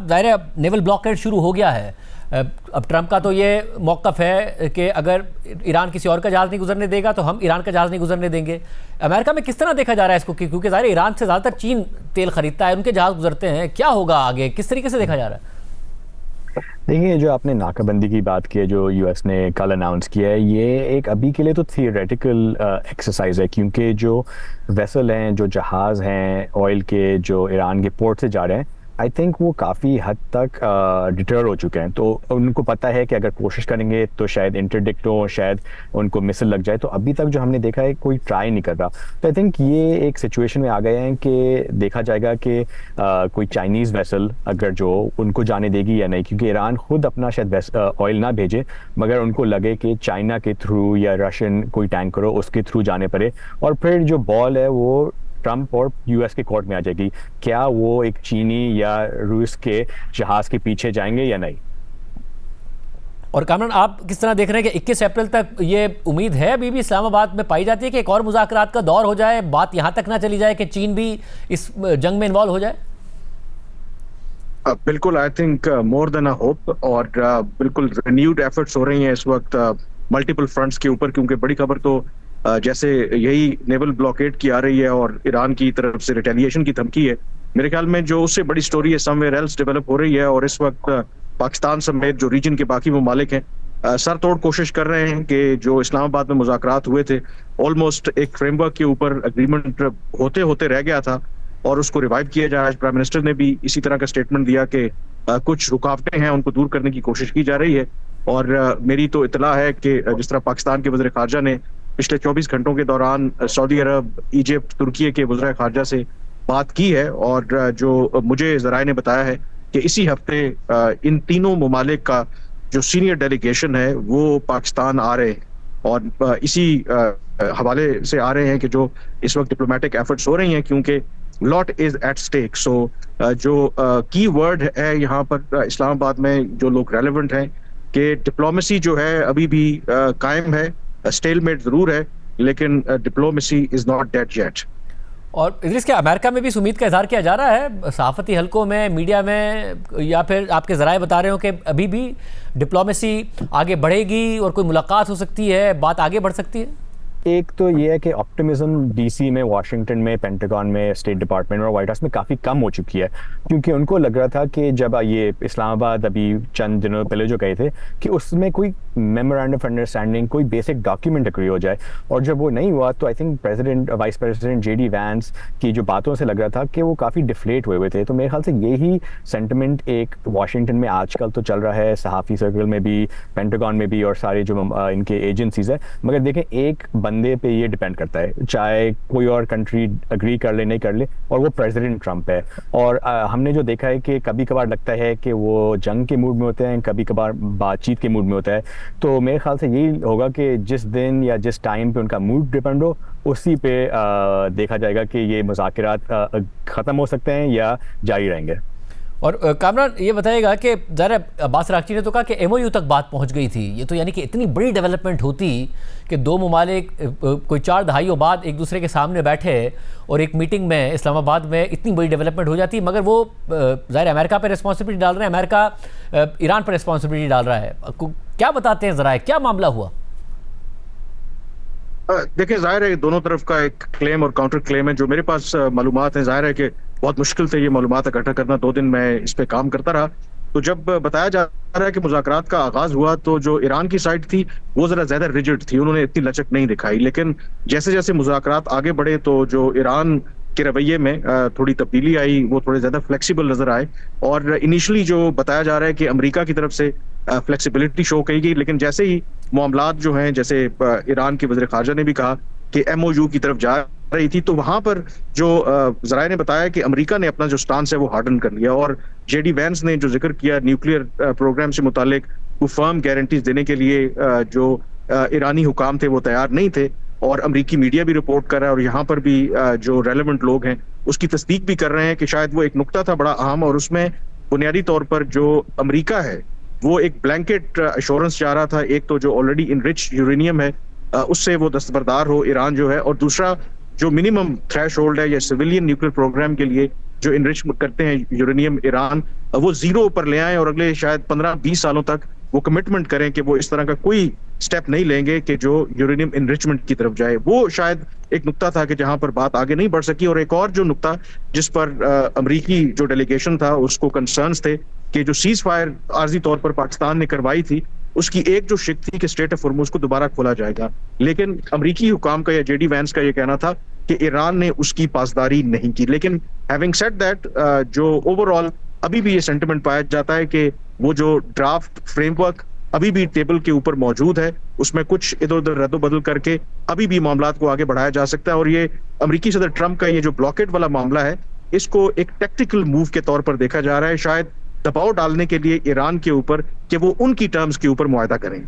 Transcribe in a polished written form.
अब ज़ाहिर है नेवल ब्लॉकेड शुरू हो गया है। अब ट्रंप का तो ये मौक़िफ़ है कि अगर ईरान किसी और का जहाज़ नहीं गुजरने देगा तो हम ईरान का जहाज़ नहीं गुजरने देंगे। अमेरिका में किस तरह देखा जा रहा है इसको, क्योंकि ज़ाहिर ईरान से ज़्यादातर चीन तेल खरीदता है, उनके जहाज़ गुजरते हैं, क्या होगा आगे, किस तरीके से देखा जा रहा है? देखिए, जो आपने नाकाबंदी की बात की है जो यूएस ने कल अनाउंस किया है, ये एक अभी के लिए तो थियोरेटिकल एक्सरसाइज है, क्योंकि जो वेसल हैं, जो जहाज़ हैं ऑयल के, जो ईरान के पोर्ट से जा रहे हैं, आई थिंक वो काफ़ी हद तक डिटर हो चुके हैं। तो उनको पता है कि अगर कोशिश करेंगे तो शायद इंटरडिक्ट हो, शायद उनको मिसल लग जाए। तो अभी तक जो हमने देखा है कोई ट्राई नहीं कर रहा। तो आई थिंक ये एक सिचुएशन में आ गए हैं कि देखा जाएगा कि कोई चाइनीज़ वेसल अगर जो उनको जाने देगी या नहीं, क्योंकि ईरान खुद अपना शायद ऑयल ना भेजे, मगर उनको लगे कि चाइना के थ्रू या रशियन कोई टैंकर हो उसके थ्रू जाने पड़े, और फिर जो बॉल है वो ट्रंप और यूएस के कोर्ट में आ जाएगी। क्या वो एक चीनी या रूस के जहाज के पीछे जाएंगे या नहीं? और कामरान, आप किस तरह देख रहे हैं कि 21 अप्रैल तक ये उम्मीद है अभी भी इस्लामाबाद में पाई जाती है कि एक और मुज़ाकरात का दौर हो जाए, बात यहाँ तक ना चली जाए कि चीन भी इस जंग में इन्वॉल्व हो जाए? बिल्कुल, I think more than a hope, और बिल्कुल रिन्यूड एफर्ट्स हो रही हैं इस वक्त मल्टीपल फ्रंट्स के ऊपर, क्योंकि बड़ी खबर तो जैसे यही नेवल ब्लॉकेड की आ रही है और ईरान की तरफ से रिटेलिएशन की धमकी है। मेरे ख्याल में जो उससे बड़ी स्टोरी है समवेयर एल्स डेवलप हो रही है, और इस वक्त पाकिस्तान समेत जो रीजन के बाकी ममालिक हैं सर तोड़ कोशिश कर रहे हैं कि जो इस्लामाबाद में मुज़ाकरात हुए थे, ऑलमोस्ट एक फ्रेमवर्क के ऊपर एग्रीमेंट होते होते रह गया था, और उसको रिवाइव किया जाए। आज प्राइम मिनिस्टर ने भी इसी तरह का स्टेटमेंट दिया कि कुछ रुकावटें हैं उनको दूर करने की कोशिश की जा रही है। और मेरी तो इतला है कि जिस तरह पाकिस्तान के वज़ीर ख़ारजा ने पिछले 24 घंटों के दौरान सऊदी अरब, इजिप्ट, तुर्की के वज़ीर ख़ारजा से बात की है, और जो मुझे ज़राए ने बताया है कि इसी हफ्ते इन तीनों ममालिक का जो सीनियर डेलीगेशन है वो पाकिस्तान आ रहे हैं, और इसी हवाले से आ रहे हैं कि जो इस वक्त डिप्लोमेटिक एफर्ट्स हो रही हैं, क्योंकि लॉट इज एट स्टेक। सो जो की वर्ड है यहाँ पर इस्लामाबाद में जो लोग रेलेवेंट हैं कि डिप्लोमेसी जो है अभी भी कायम है, स्टेलमेट जरूर है, लेकिन diplomacy is not dead yet. और इस के अमेरिका में भी इस उम्मीद का इजहार किया जा रहा है सहाफ़ती हलकों में, मीडिया में, या फिर आपके ज़राए बता रहे हो कि अभी भी डिप्लोमेसी आगे बढ़ेगी और कोई मुलाकात हो सकती है, बात आगे बढ़ सकती है? एक तो ये है कि ऑप्टिमिज्म डीसी में, वाशिंगटन में, पेंटागन में, स्टेट डिपार्टमेंट और व्हाइट हाउस में काफ़ी कम हो चुकी है, क्योंकि उनको लग रहा था कि जब ये इस्लामाबाद अभी चंद दिनों पहले जो गए थे कि उसमें कोई मेमोरेंडम ऑफ अंडरस्टैंडिंग, कोई बेसिक डॉक्यूमेंट एग्री हो जाए, और जब वो नहीं हुआ तो I think vice president JD Vance की जो बातों से लग रहा था कि वो काफ़ी डिफ्लेट हुए थे। तो मेरे ख्याल से यही सेंटिमेंट एक वाशिंगटन में आजकल तो चल रहा है, सहाफ़ी सर्कल में भी, पेंटागन में भी, और सारे जो इनके एजेंसीज है। मगर देखें, एक बंदे पे ये डिपेंड करता है, चाहे कोई और कंट्री अग्री कर ले नहीं कर ले, और वो प्रेसिडेंट ट्रंप है। और हमने जो देखा है कि कभी कभार लगता है कि वो जंग के मूड में होते हैं, कभी कभार बातचीत के मूड में होता है। तो मेरे ख्याल से यही होगा कि जिस दिन या जिस टाइम पे उनका मूड डिपेंड हो, उसी पे देखा जाएगा कि ये मुज़ाकरात ख़त्म हो सकते हैं या जारी रहेंगे। और कामरान, ये बताइएगा कि ज़रा अब्बास अराग़ची ने तो कहा कि MOU तक बात पहुंच गई थी। ये तो यानी कि इतनी बड़ी डेवलपमेंट होती कि दो ममालिक कोई 4 दहाइयों बाद एक दूसरे के सामने बैठे और एक मीटिंग में इस्लामाबाद में इतनी बड़ी डेवलपमेंट हो जाती, मगर वो ज़ाहिर अमेरिका पर रिस्पॉन्सिबिलिटी डाल रहे हैं, अमेरिका ईरान पर रिस्पॉन्सिबिलिटी डाल रहा है। क्या बताते हैं ज़रा, क्या मामला हुआ? देखिए, जाहिर है दोनों तरफ का एक क्लेम और काउंटर क्लेम है। जो मेरे पास मालूमात है, जाहिर है कि बहुत मुश्किल से ये मालूमात इकट्ठा करना, 2 दिन मैं इस पे काम करता रहा। तो जब बताया जा रहा है कि मुज़ाकरात का आगाज हुआ तो जो ईरान की साइड थी वो जरा ज्यादा रिजिड थी, उन्होंने इतनी लचक नहीं दिखाई। लेकिन जैसे जैसे मुज़ाकरात आगे बढ़े तो जो ईरान के रवैये में थोड़ी तब्दीली आई, वो थोड़े ज्यादा फ्लेक्सिबल नजर आए। और इनिशियली जो बताया जा रहा है कि अमेरिका की तरफ से फ्लेक्सिबिलिटी शो की गई, लेकिन जैसे ही मामलात जो हैं, जैसे ईरान के वज़ीर ख़ारजा ने भी कहा कि MOU की तरफ जा रही थी, तो वहां पर जो ज़राए ने बताया कि अमेरिका ने अपना जो स्टांस है वो हार्डन कर लिया। और जेडी वैंस ने जो जिक्र किया न्यूक्लियर प्रोग्राम से मुतालिक, वो फर्म गारंटीज देने के लिए जो ईरानी हुकाम थे वो तैयार नहीं थे, और अमेरिकी मीडिया भी रिपोर्ट कर रहा है, और यहाँ पर भी जो रेलेवेंट लोग हैं उसकी तस्दीक भी कर रहे हैं कि शायद वो एक नुक्ता था बड़ा अहम, और उसमें बुनियादी तौर पर जो अमेरिका है वो एक ब्लैंकेट एश्योरेंस चाह रहा था। एक तो जो ऑलरेडी इनरिच यूरेनियम है उससे वो दस्तबरदार हो ईरान जो है, और दूसरा जो मिनिमम थ्रेशोल्ड है या सिविलियन न्यूक्लियर प्रोग्राम के लिए जो इनरिच करते हैं यूरेनियम ईरान, वो जीरो पर ले आए और अगले शायद 15-20 सालों तक वो कमिटमेंट करें कि वो इस तरह का कोई स्टेप नहीं लेंगे कि जो यूरेनियम इनरिचमेंट की तरफ जाए। वो शायद एक नुक्ता था कि जहां पर बात आगे नहीं बढ़ सकी। और एक और जो नुक्ता जिस पर अमरीकी जो डेलीगेशन था उसको कंसर्न्स थे कि जो सीज फायर आर्जी तौर पर पाकिस्तान ने करवाई थी, उसकी एक जो शिक थी कि स्ट्रेट ऑफ हॉर्मुज को दोबारा खोला जाएगा। लेकिन अमरीकी हुकाम का या जेडी वैंस का ये कहना था कि ईरान ने उसकी पासदारी नहीं की। लेकिन हैविंग सेड दैट, जो ओवरऑल अभी भी ये सेंटिमेंट पाया जाता है कि वो जो ड्राफ्ट फ्रेमवर्क अभी भी टेबल के ऊपर मौजूद है, उसमें कुछ इधर उधर रद्द-बदल करके अभी भी मामला को आगे बढ़ाया जा सकता है। और ये अमरीकी सदर ट्रंप का ये जो ब्लॉकेट वाला मामला है, इसको एक टैक्टिकल मूव के तौर पर देखा जा रहा है, शायद दबाव डालने के लिए ईरान के ऊपर कि वो उनकी टर्म्स के ऊपर मुआहदा करें।